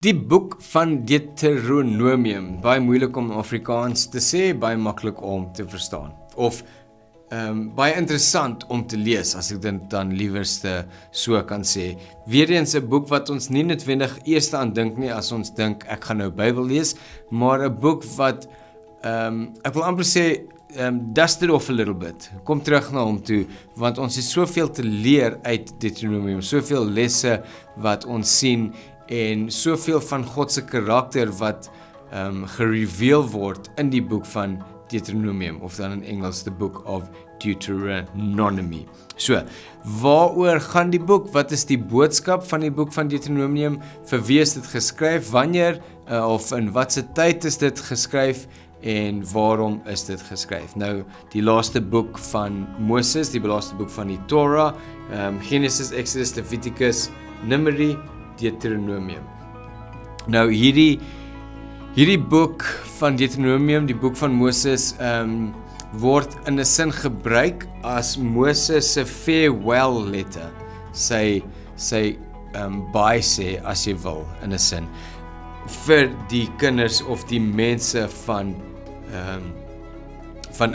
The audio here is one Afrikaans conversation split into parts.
Die boek van Deuteronomium, baie moeilik om Afrikaans te sê, baie maklik om te verstaan. Of baie interessant om te lees, as ek dit dan liewerste so kan sê. Weereens 'n boek wat ons nie noodwendig eers aan dink nie as ons dink ek gaan nou Bybel lees, maar 'n boek wat ek wil amper sê dust it off a little bit. Kom terug na hom toe, want ons het soveel te leer uit Deuteronomium, soveel lesse wat ons sien en soveel van God se karakter wat gereveal word in die boek van Deuteronomium, of dan in Engels the Book of Deuteronomy. So, waaroor gaan die boek? Wat is die boodskap van die boek van Deuteronomium? Vir wie is dit geskryf? Wanneer of in watse tyd is dit geskryf? En waarom is dit geskryf? Nou, die laaste boek van Moses, die laaste boek van die Torah, Genesis, Exodus, Leviticus, Numeri, Deuteronomium. Nou, hierdie boek van Deuteronomium, die boek van Moses, word in 'n sin gebruik as Moses se farewell letter, sy bye sê, as jy wil, in 'n sin, vir die kinders of die mense van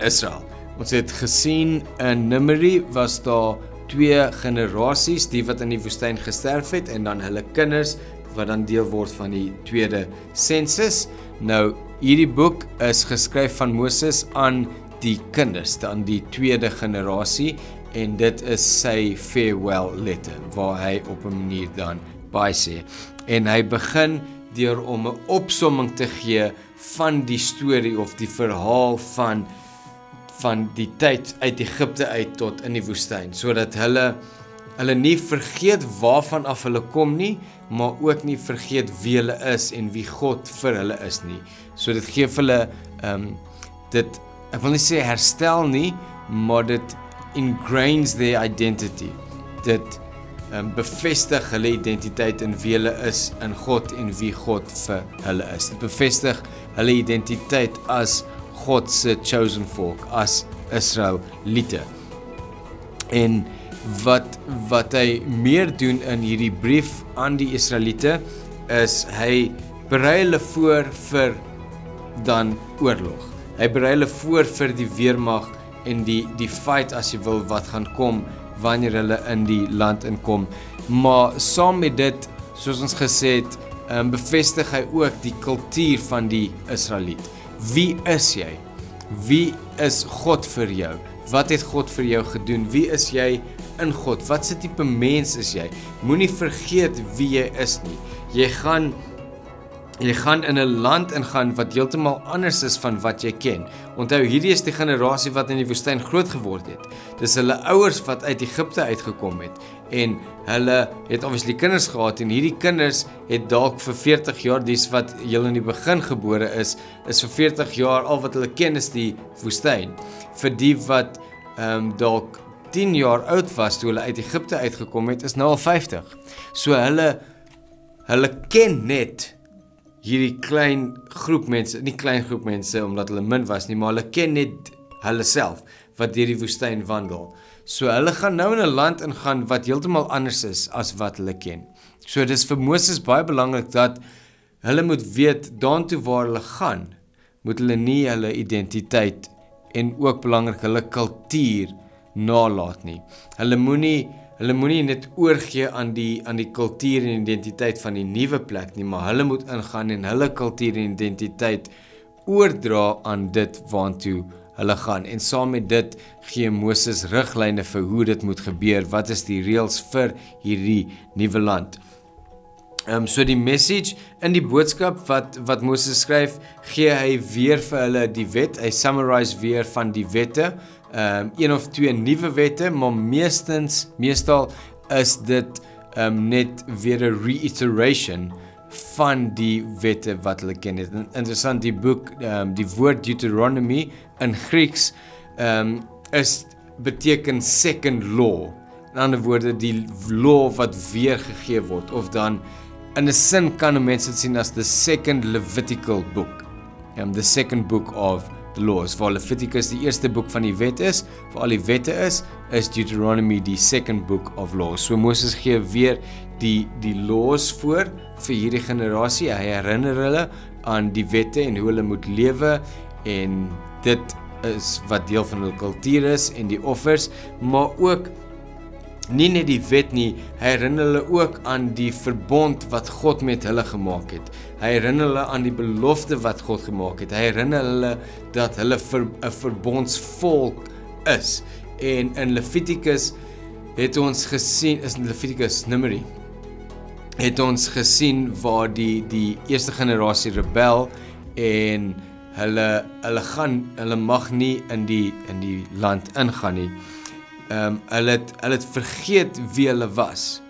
Israel. Ons het gesien in Numeri was daar 2 generasies, die wat in die woestyn gesterf het, en dan hulle kinders, wat dan deel word van die tweede sensus. Nou, hierdie boek is geskryf van Moses aan die kinders, aan die tweede generasie, en dit is sy farewell letter, waar hy op 'n manier dan bye sê. En hy begin deur om 'n opsomming te gee van die storie of die verhaal van die tyd uit Egipte uit tot in die woestyn, sodat hulle nie vergeet waarvan af hulle kom nie, maar ook nie vergeet wie hulle is en wie God vir hulle is nie. So dit gee vir hulle dit, ek wil nie sê herstel nie, maar dit ingrains their identity. Dit bevestig hulle identiteit in wie hulle is in God en wie God vir hulle is. Dit bevestig hulle identiteit as God se chosen folk, as Israeliete. En wat hy meer doen in hierdie brief aan die Israeliete is hy berei hulle voor vir dan oorlog. Hy berei hulle voor vir die weermag en die fight, as jy wil, wat gaan kom wanneer hulle in die land inkom. Maar saam met dit, soos ons gesê het, bevestig hy ook die kultuur van die Israeliet. Wie is jy? Wie is God vir jou? Wat het God vir jou gedoen? Wie is jy in God? Wat se tipe mens is jy? Moenie vergeet wie jy is nie. Jy gaan in 'n land ingaan wat heeltemal anders is van wat jy ken. Onthou, hierdie is die generasie wat in die woestyn groot geword het. Dis hulle ouers wat uit Egipte uitgekom het. En hulle het obviously kinders gehad, en hierdie kinders het dalk vir 40 jaar, dis wat heel in die begin gebore is vir 40 jaar, al wat hulle ken is die woestyn. Vir die wat dalk 10 jaar oud was toe hulle uit Egipte uitgekom het, is nou al 50. So hulle ken net hierdie klein groep mense, nie klein groep mense omdat hulle min was nie, maar hulle ken net hulle self wat deur die woestyn wandel. So hulle gaan nou in 'n land ingaan wat heeltemal anders is as wat hulle ken. So dis vir Moses baie belangrik dat hulle moet weet, daartoe waar hulle gaan, moet hulle nie hulle identiteit en ook belangrik hulle kultuur nalaat nie. Hulle moenie net oorgee aan die kultuur en identiteit van die nuwe plek nie, maar hulle moet ingaan en hulle kultuur en identiteit oordra aan dit waartoe hulle gaan. En saam met dit gee Moses riglyne vir hoe dit moet gebeur. Wat is die reëls vir hierdie nuwe land? So die message in die boodskap wat Moses skryf, gee hy weer vir hulle die wet. Hy summarize weer van die wette, 1 of 2 nuwe wette, maar meestal is dit net weer 'n reiteration van die wette wat hulle ken het. Interessant, die boek, die woord Deuteronomy in Grieks beteken second law. In ander woorde, die law wat weer gegee word, of dan in 'n sin kan mense dit sien as the second Levitical book, the second book of the laws, waar Leviticus die eerste boek van die wet is, waar al die wette is, is Deuteronomy die second book of laws. So Moses gee weer die laws voor vir hierdie generasie. Hy herinner hulle aan die wette en hoe hulle moet lewe, en dit is wat deel van hulle kultuur is en die offers, maar ook nie net die wet nie, hy herinner hulle ook aan die verbond wat God met hulle gemaak het. Hy herinner hulle aan die belofte wat God gemaak het. Hy herinner hulle dat hulle 'n verbondsvolk is. En in Levitikus het ons gesien, is in Levitikus Numeri, het ons gesien waar die eerste generasie rebel en hulle mag nie in die land ingaan nie. Hulle het vergeet wie hulle was.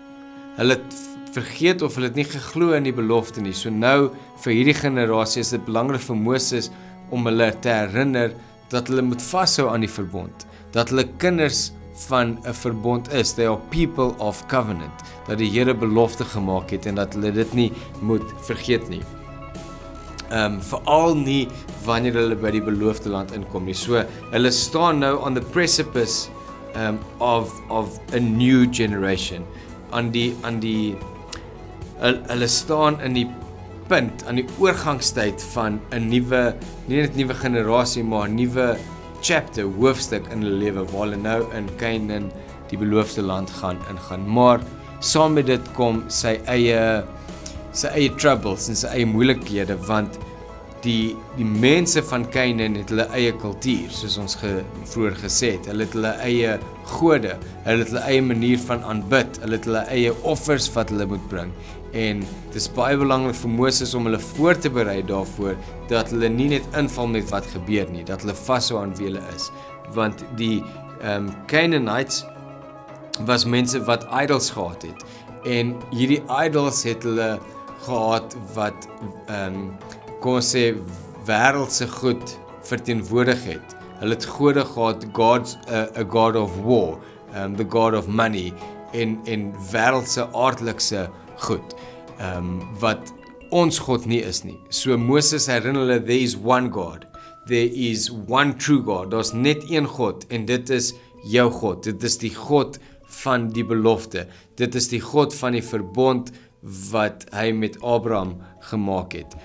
Hulle het vergeet of hulle het nie geglo in die belofte nie. So nou vir hierdie generasie is dit belangrik vir Moses om hulle te herinner dat hulle moet vashou aan die verbond, dat hulle kinders van 'n verbond is. They are people of covenant, dat die Here belofte gemaak het en dat hulle dit nie moet vergeet nie. Veral nie wanneer hulle by die beloofde land inkom nie. So hulle staan nou on the precipice of a new generation. Hulle staan in die punt, aan die oorgangstyd van 'n nuwe, nie net nuwe generasie, maar 'n nuwe chapter, hoofstuk in hulle lewe, waar hulle nou in Canaan, die beloofde land gaan ingaan. Maar saam met dit kom sy eie troubles en sy eie moeilikhede, want die mense van Canaan het hulle eie kultuur, soos ons vroeër gesê het. Hulle het hulle eie gode, hulle het hulle eie manier van aanbid, hulle het hulle eie offers wat hulle moet bring. En dit is baie belangrik vir Moses om hulle voor te berei daarvoor, dat hulle nie net inval met wat gebeur nie, dat hulle vashou aan wie hulle is. Want die Canaanites was mense wat idols gehad het. En hierdie idols het hulle gehad wat kom ons sê wêreldse goed verteenwoordig het. Hulle het gode gehad, a god of war, the god of money, en wêreldse aardlikse goed, wat ons God nie is nie. So Moses herinner hulle, there is one God, there is one true God, daar's net een God, en dit is jou God, dit is die God van die belofte, dit is die God van die verbond wat hy met Abraham gemaak het.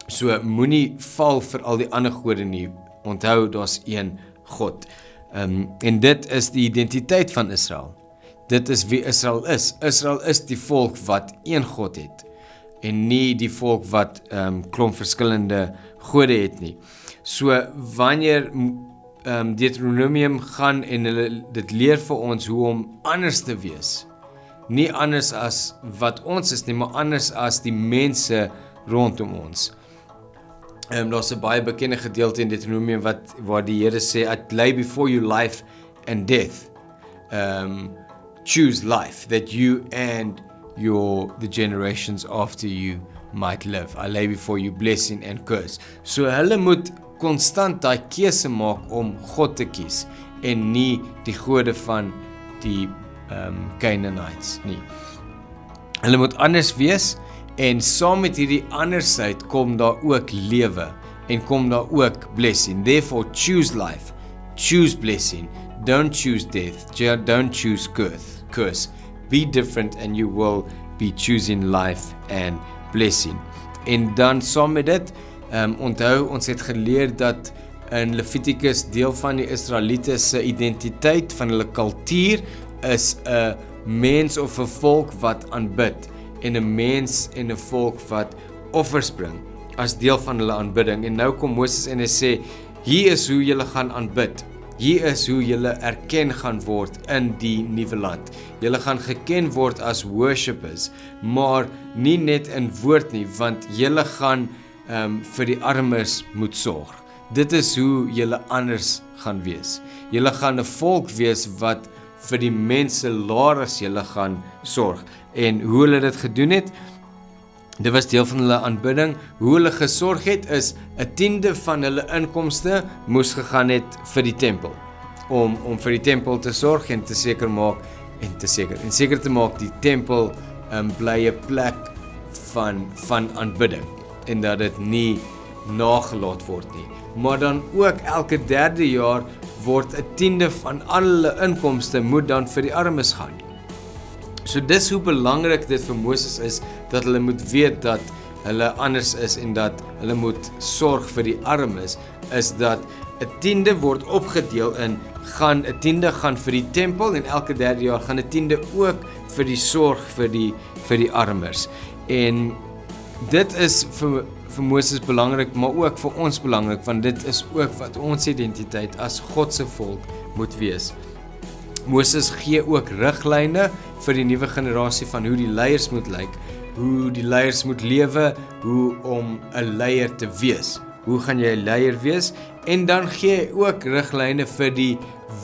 So moenie val vir al die ander gode nie, onthou daar's een God. En dit is die identiteit van Israel. Dit is wie Israel is. Israel is die volk wat een God het, en nie die volk wat klomp verskillende gode het nie. So wanneer Deuteronomium gaan en hulle dit leer vir ons hoe om anders te wees, nie anders as wat ons is nie, maar anders as die mense rondom ons. Daar's 'n baie bekende gedeelte in Deuteronomium waar die Here sê, I lay before you life and death. Choose life, that you and the generations after you might live. I lay before you blessing and curse. So hulle moet konstant daai keuse maak om God te kies en nie die gode van die Canaanites nie. Hulle moet anders wees, en saam met hierdie andersheid kom daar ook lewe en kom daar ook blessing. Therefore choose life, choose blessing, don't choose death, don't choose curse. Be different and you will be choosing life and blessing. En dan saam met dit, onthou ons het geleer dat in Levitikus deel van die Israeliete se identiteit, van hulle kultuur, is 'n mens of 'n volk wat aanbid, en 'n mens en 'n volk wat offers bring as deel van hulle aanbidding. En nou kom Moses en hy sê, hier is hoe julle gaan aanbid. Hier is hoe julle erken gaan word in die nuwe land. Julle gaan geken word as worshippers, maar nie net in woord nie, want julle gaan vir die armes moet sorg. Dit is hoe julle anders gaan wees. Julle gaan 'n volk wees wat vir die mense laer as julle gaan sorg. En hoe hulle dit gedoen het, dit was deel van hulle aanbidding. Hoe hulle gesorg het, is 'n 10de van hulle inkomste moes gegaan het vir die tempel, om vir die tempel te sorg en seker te maak die tempel bly 'n plek van aanbidding, en dat dit nie nagelaat word nie. Maar dan ook elke 3de jaar word 'n tiende van al hulle inkomste moet dan vir die armes gaan. So dis hoe belangrik dit vir Moses is, dat hulle moet weet dat hulle anders is en dat hulle moet sorg vir die armes, is dat 'n tiende word opgedeel in, 'n tiende gaan vir die tempel en elke 3 jaar gaan 'n tiende ook vir die sorg vir die armes. En dit is vir Moses belangrik, maar ook vir ons belangrik, want dit is ook wat ons identiteit as God se volk moet wees. Moses gee ook riglyne vir die nuwe generasie van hoe die leiers moet lyk, hoe die leiers moet lewe, hoe om 'n leier te wees. Hoe gaan jy 'n leier wees? En dan gee hy ook riglyne vir die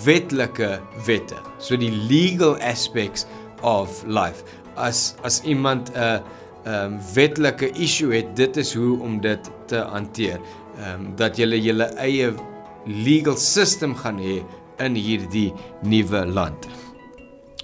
wetlike wette, so die legal aspects of life. As iemand 'n wetlike issue het, dit is hoe om dit te hanteer. Dat jy julle eie legal system gaan hê in hierdie nuwe land.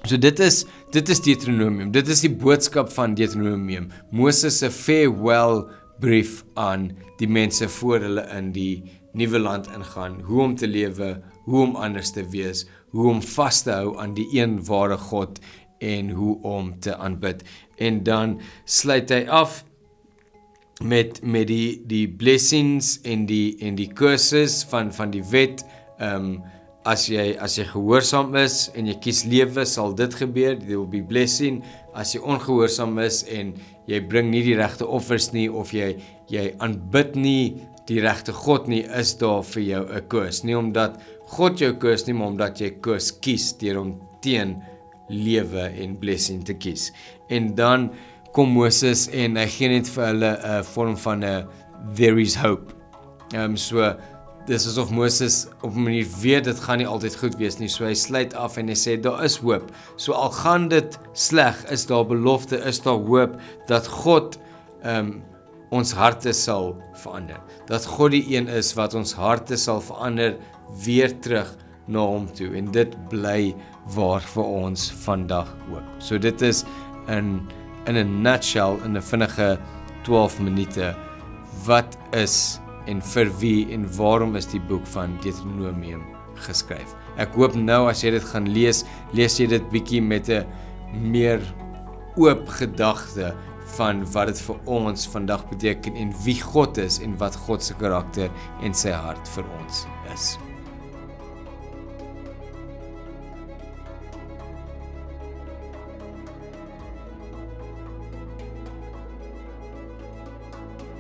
So dit is Deuteronomium. Dit is die boodskap van Deuteronomium. Moses se farewell brief aan die mense voor hulle in die nuwe land ingaan, hoe om te lewe, hoe om anders te wees, hoe om vas te hou aan die een ware God en hoe om te aanbid. En dan sluit hy af met die blessings en die curses van die wet. As jy gehoorsaam is en jy kies lewe, sal dit gebeur, there will be blessing. As jy ongehoorsaam is en jy bring nie die regte offers nie, of jy aanbid nie die regte God nie, is daar vir jou 'n curse. Nie omdat God jou curse nie, maar omdat jy curse kies deur om teen lewe en blessing te kies. En dan kom Moses en hy gee net vir hulle 'n vorm van 'n there is hope. So dis asof Moses op 'n manier weet dit gaan nie altyd goed wees nie, so hy sluit af en hy sê daar is hoop. So al gaan dit sleg, is daar belofte, is daar hoop dat God ons harte sal verander. Dat God die een is wat ons harte sal verander weer terug na hom toe, en dit bly waar vir ons vandag ook. So dit is in 'n nutshell, in 'n vinnige 12 minute, wat is en vir wie en waarom is die boek van Deuteronomium geskryf. Ek hoop nou as jy dit gaan lees jy dit bietjie met 'n meer oop gedagte van wat dit vir ons vandag beteken en wie God is en wat God se karakter en sy hart vir ons is.